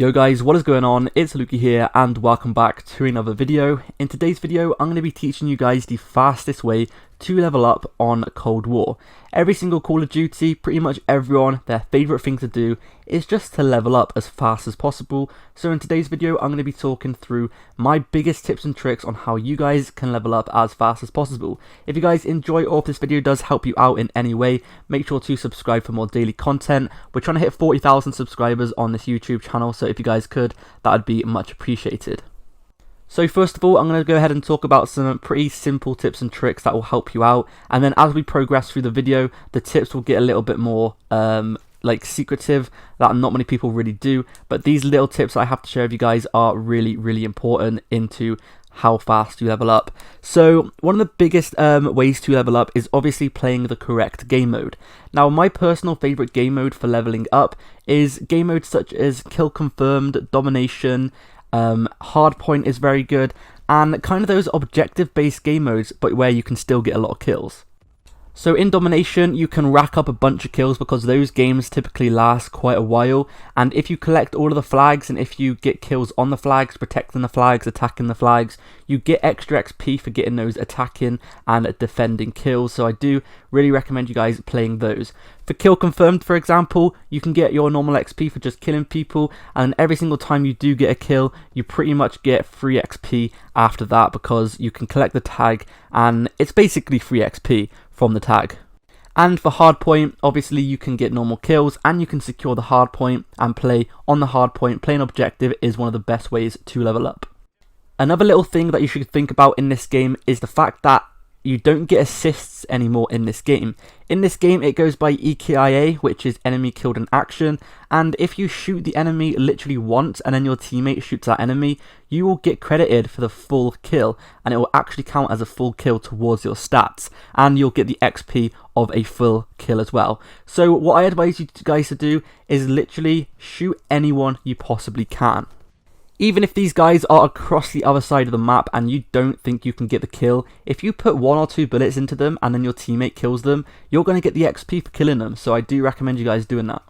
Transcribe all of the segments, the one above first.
Yo guys, what is going on? It's Lukey here and welcome back to another video. In today's video, I'm going to be teaching you guys the fastest way to level up on Cold War. Every single Call of Duty, pretty much everyone, their favourite thing to do is just to level up as fast as possible. So in today's video, I'm going to be talking through my biggest tips and tricks on how you guys can level up as fast as possible. If you guys enjoy or if this video does help you out in any way, make sure to subscribe for more daily content. We're trying to hit 40,000 subscribers on this YouTube channel, so if you guys could, that would be much appreciated. So first of all, I'm going to go ahead and talk about some pretty simple tips and tricks that will help you out, and then as we progress through the video, the tips will get a little bit more like secretive, that not many people really do, but these little tips I have to share with you guys are really important into how fast you level up. So one of the biggest ways to level up is obviously playing the correct game mode. Now my personal favourite game mode for leveling up is game modes such as Kill Confirmed, Domination, Hardpoint is very good, and kind of those objective based game modes but where you can still get a lot of kills. So in Domination, you can rack up a bunch of kills because those games typically last quite a while, and if you collect all of the flags and if you get kills on the flags, protecting the flags, attacking the flags, you get extra XP for getting those attacking and defending kills, so I do really recommend you guys playing those. For Kill Confirmed, for example, you can get your normal XP for just killing people, and every single time you do get a kill, you pretty much get free XP after that because you can collect the tag and it's basically free XP from the tag. And for Hardpoint, obviously you can get normal kills and you can secure the hardpoint and play on the hardpoint. Playing objective is one of the best ways to level up. Another little thing that you should think about in this game is the fact that you don't get assists anymore in this game. In this game it goes by EKIA, which is enemy killed in action, and if you shoot the enemy literally once and then your teammate shoots that enemy, you will get credited for the full kill and it will actually count as a full kill towards your stats, and you'll get the XP of a full kill as well. So what I advise you guys to do is literally shoot anyone you possibly can. Even if these guys are across the other side of the map and you don't think you can get the kill, if you put 1 or 2 bullets into them and then your teammate kills them, you're going to get the XP for killing them, so I do recommend you guys doing that.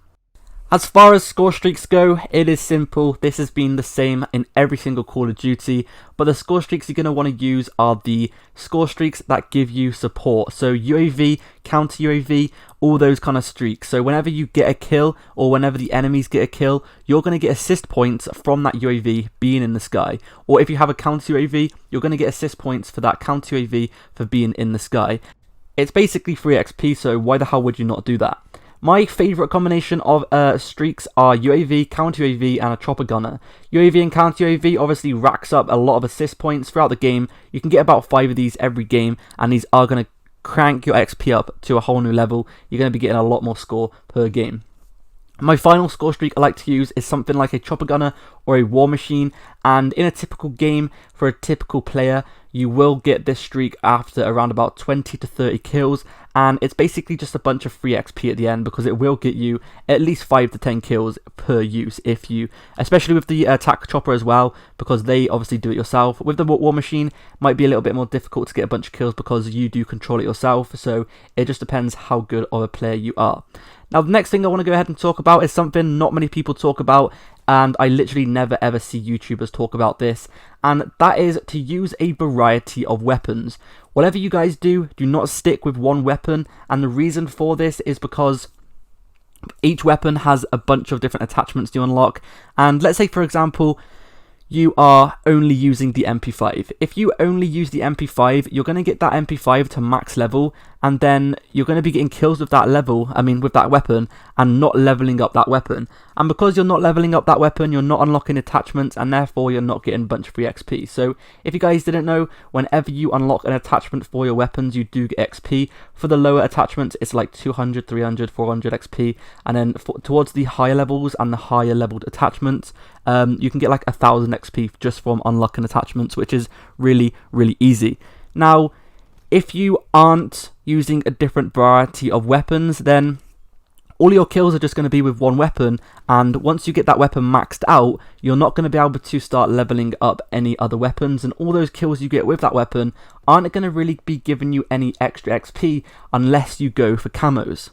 As far as score streaks go, it is simple. This has been the same in every single Call of Duty, but the score streaks you're going to want to use are the score streaks that give you support. So UAV, counter UAV, all those kind of streaks. So whenever you get a kill or whenever the enemies get a kill, you're going to get assist points from that UAV being in the sky. Or if you have a counter UAV, you're going to get assist points for that counter UAV for being in the sky. It's basically free XP, so why the hell would you not do that? My favourite combination of streaks are UAV, counter UAV and a chopper gunner. UAV and counter UAV obviously racks up a lot of assist points throughout the game. You can get about 5 of these every game and these are going to crank your XP up to a whole new level. You're going to be getting a lot more score per game. My final score streak I like to use is something like a chopper gunner or a war machine, and in a typical game for a typical player you will get this streak after around about 20 to 30 kills, and it's basically just a bunch of free XP at the end because it will get you at least 5 to 10 kills per use, if you, especially with the attack chopper as well, because they obviously do it yourself. With the war machine it might be a little bit more difficult to get a bunch of kills because you do control it yourself, so it just depends how good of a player you are. Now the next thing I want to go ahead and talk about is something not many people talk about, and I literally never ever see YouTubers talk about this, and that is to use a variety of weapons. Whatever you guys do, do not stick with one weapon, and the reason for this is because each weapon has a bunch of different attachments you unlock, and let's say for example you are only using the MP5. If you only use the MP5, you're going to get that MP5 to max level, and then you're going to be getting kills with that with that weapon, and not leveling up that weapon. And because you're not leveling up that weapon, you're not unlocking attachments, and therefore you're not getting a bunch of free XP. So if you guys didn't know, whenever you unlock an attachment for your weapons, you do get XP. For the lower attachments, it's like 200, 300, 400 XP, and then towards the higher levels and the higher leveled attachments, you can get like 1000 XP just from unlocking attachments, which is really easy. Now if you aren't using a different variety of weapons, then all your kills are just going to be with one weapon, and once you get that weapon maxed out, you're not going to be able to start leveling up any other weapons, and all those kills you get with that weapon aren't going to really be giving you any extra XP unless you go for camos.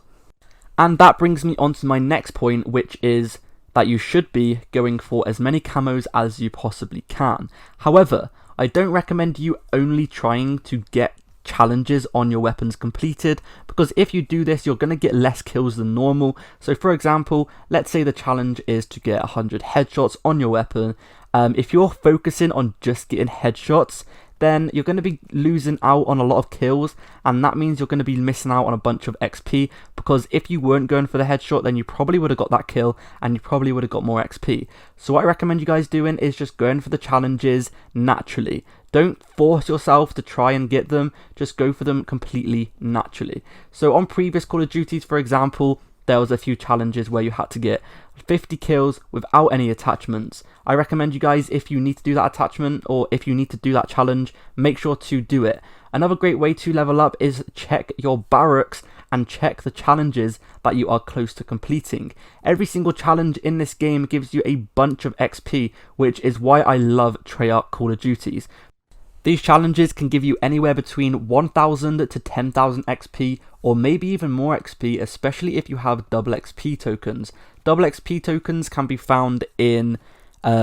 And that brings me on to my next point, which is that you should be going for as many camos as you possibly can. However, I don't recommend you only trying to get challenges on your weapons completed, because if you do this, you're going to get less kills than normal. So for example, let's say the challenge is to get 100 headshots on your weapon. If you're focusing on just getting headshots, then you're going to be losing out on a lot of kills, and that means you're going to be missing out on a bunch of XP, because if you weren't going for the headshot, then you probably would have got that kill and you probably would have got more XP. So what I recommend you guys doing is just going for the challenges naturally. Don't force yourself to try and get them, just go for them completely naturally. So on previous Call of Duties, for example, there was a few challenges where you had to get 50 kills without any attachments. I recommend you guys, if you need to do that attachment or if you need to do that challenge, make sure to do it. Another great way to level up is check your barracks and check the challenges that you are close to completing. Every single challenge in this game gives you a bunch of XP, which is why I love Treyarch Call of Duties. These challenges can give you anywhere between 1000 to 10,000 XP, or maybe even more XP, especially if you have double XP tokens. Double XP tokens can be found in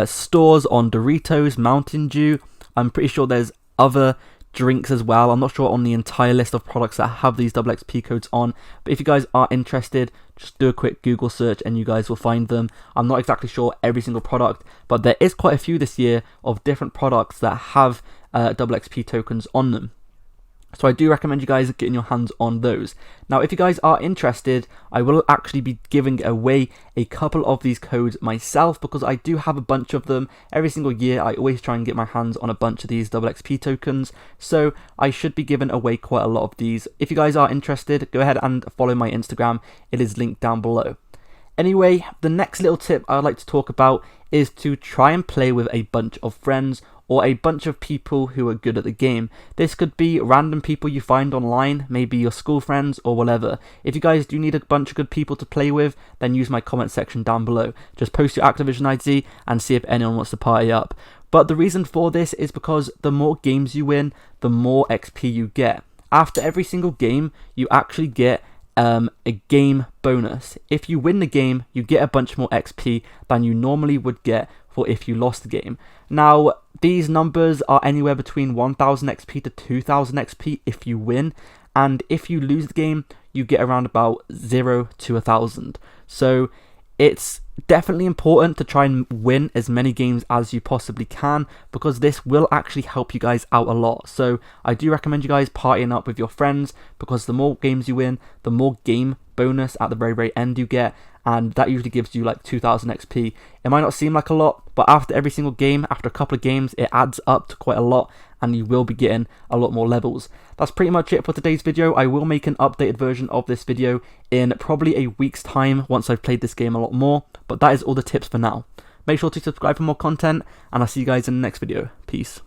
stores on Doritos, Mountain Dew. I'm pretty sure there's other drinks as well. I'm not sure on the entire list of products that have these double XP codes on, but if you guys are interested, just do a quick Google search and you guys will find them. I'm not exactly sure every single product, but there is quite a few this year of different products that have double XP tokens on them. So I do recommend you guys getting your hands on those. Now, if you guys are interested, I will actually be giving away a couple of these codes myself, because I do have a bunch of them. Every single year, I always try and get my hands on a bunch of these double XP tokens. So I should be giving away quite a lot of these. If you guys are interested, go ahead and follow my Instagram. It is linked down below. Anyway, the next little tip I'd like to talk about is to try and play with a bunch of friends or a bunch of people who are good at the game. This could be random people you find online, maybe your school friends or whatever. If you guys do need a bunch of good people to play with, then use my comment section down below. Just post your Activision ID and see if anyone wants to party up. But the reason for this is because the more games you win, the more XP you get. After every single game, you actually get a game bonus. If you win the game, you get a bunch more XP than you normally would get for if you lost the game. Now, these numbers are anywhere between 1000 XP to 2000 XP if you win, and if you lose the game, you get around about 0 to 1000. So it's definitely important to try and win as many games as you possibly can, because this will actually help you guys out a lot. So I do recommend you guys partying up with your friends, because the more games you win, the more game bonus at the very end you get, and that usually gives you like 2000 XP. It might not seem like a lot, but after every single game, after a couple of games, it adds up to quite a lot, and you will be getting a lot more levels. That's pretty much it for today's video. I will make an updated version of this video in probably a week's time once I've played this game a lot more, but that is all the tips for now. Make sure to subscribe for more content, and I'll see you guys in the next video. Peace.